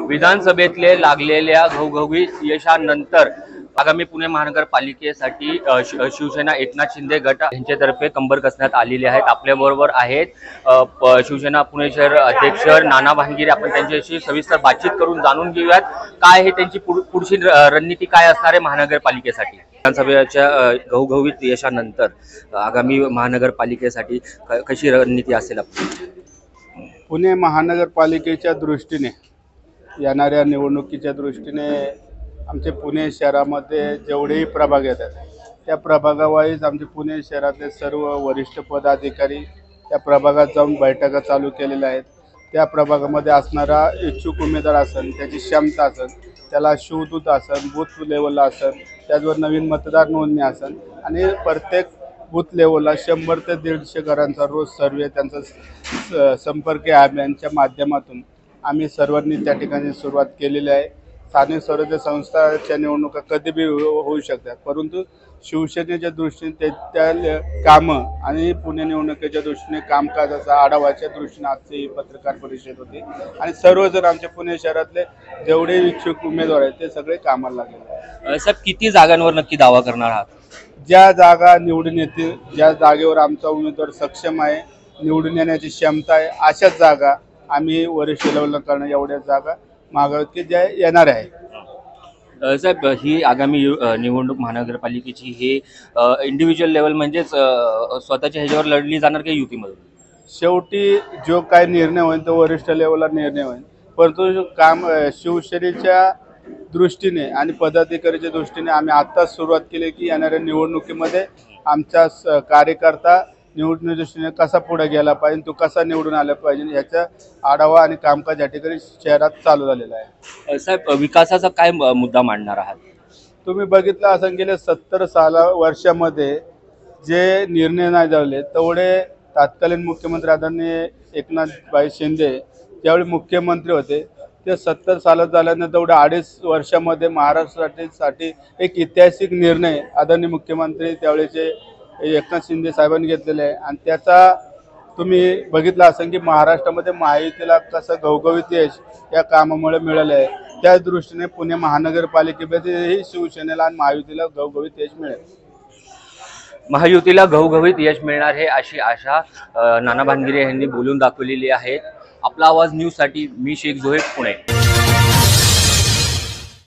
विधानसभेतले लागलेल्या घवघवीत यशानंतर आगामी पुणे महानगरपालिकेसाठी शिवसेना एकनाथ शिंदे गट यांच्यातर्फे कंबर कसण्यात आलेली आहेत। आपल्याबरोबर आहेत शिवसेना पुणे शहर अध्यक्ष नाना भानगिरे। आपण त्यांच्याशी सविस्तर बातचीत करून जाणून घेऊयात काय हे त्यांची पुढची रणनीती काय असणार आहे महानगरपालिकेसाठी। विधानसभेच्या घवघवीत यशानंतर आगामी महानगरपालिकेसाठी कशी रणनीती असेल आपली? पुणे महानगरपालिकेच्या दृष्टीने येणाऱ्या निवडणुकीच्या दृष्टीने आमचे पुणे शहरामध्ये जेवढेही प्रभाग येतात त्या प्रभागावाईज आमचे पुणे शहरातले सर्व वरिष्ठ पदाधिकारी त्या प्रभागात जाऊन बैठका चालू केलेल्या आहेत। त्या प्रभागामध्ये असणारा इच्छुक उमेदवार असेल, त्याची क्षमता असेल, त्याला शिवदूत असेल, बूथ लेवलला असेल, त्याचवर नवीन मतदार नोंदणी असेल आणि प्रत्येक बूथ लेवलला 100 ते 150 घरांचा रोज सर्वे त्यांचा संपर्क अभियानाच्या माध्यमातून आम्ही सर्वांनी त्या ठिकाणी सुरुवात केलेली आहे। स्थानिक स्वराज्य संस्थांच्या निवडणुका कधी बी होऊ शकतात, परंतु शिवसेनेच्या दृष्टीने त्या कामं आणि पुणे निवडणुकीच्या दृष्टीने कामकाजाचा आढावाच्या दृष्टीने आजची पत्रकार परिषद होती आणि सर्वजण आमच्या पुणे शहरातले जेवढे इच्छुक उमेदवार आहेत ते सगळे कामाला लागले। साहेब, किती जागांवर नक्की दावा करणार आहात? ज्या जागा निवडून येतील, ज्या जागेवर आमचा उमेदवार सक्षम आहे, निवडून येण्याची क्षमता आहे, अशाच जागा आम्ही वरिष्ठ लेवलला करणं एवढ्या जागा मागवत की ज्या येणार आहे। साहेब, ही आगामी निवडणूक महानगरपालिकेची हे इंडिव्हिज्युअल लेवल म्हणजेच स्वतःच्या ह्याच्यावर लढली जाणार की युतीमधून? शेवटी जो काय निर्णय होईल तो वरिष्ठ लेवलला निर्णय होईल, परंतु काम शिवसेनेच्या दृष्टीने आणि पदाधिकाऱ्याच्या दृष्टीने आम्ही आत्ताच सुरुवात केली की येणाऱ्या निवडणुकीमध्ये आमचा कार्यकर्ता निवडणुकीच्या दृष्टीने कसा पुढे गेला पाहिजे, तो कसा निवडून आला पाहिजे याचा आढावा आणि कामकाज या ठिकाणी शहरात चालू झालेला आहे। साहेब, विकासाचा काय मुद्दा मांडणार आहात? तुम्ही बघितलं असं गेल्या 70 वर्षामध्ये जे निर्णय नाही झाले तेवढे तत्कालीन मुख्यमंत्री आदरणीय एकनाथभाई शिंदे ज्यावेळी मुख्यमंत्री होते ते 70 सालात झाल्यानंतर तेवढ्या 2.5 वर्षामध्ये महाराष्ट्रासाठी एक ऐतिहासिक निर्णय आदरणीय मुख्यमंत्री त्यावेळेचे एकनाथ शिंदे साहेबांनी घेतलेले आहे आणि त्याचा तुम्ही बघितलं असेल की महाराष्ट्रामध्ये महायुतीला कसं घवघवीत यश या कामामुळे मिळालं आहे। त्या दृष्टीने पुणे महानगरपालिकेमध्येही शिवसेनेला आणि महायुतीला घवघवीत यश मिळेल। महायुतीला घवघवीत यश मिळणार आहे अशी आशा नाना भानगिरे यांनी बोलून दाखवलेली आहे। आपला आवाज न्यूजसाठी मी शेख झोहेब, पुणे।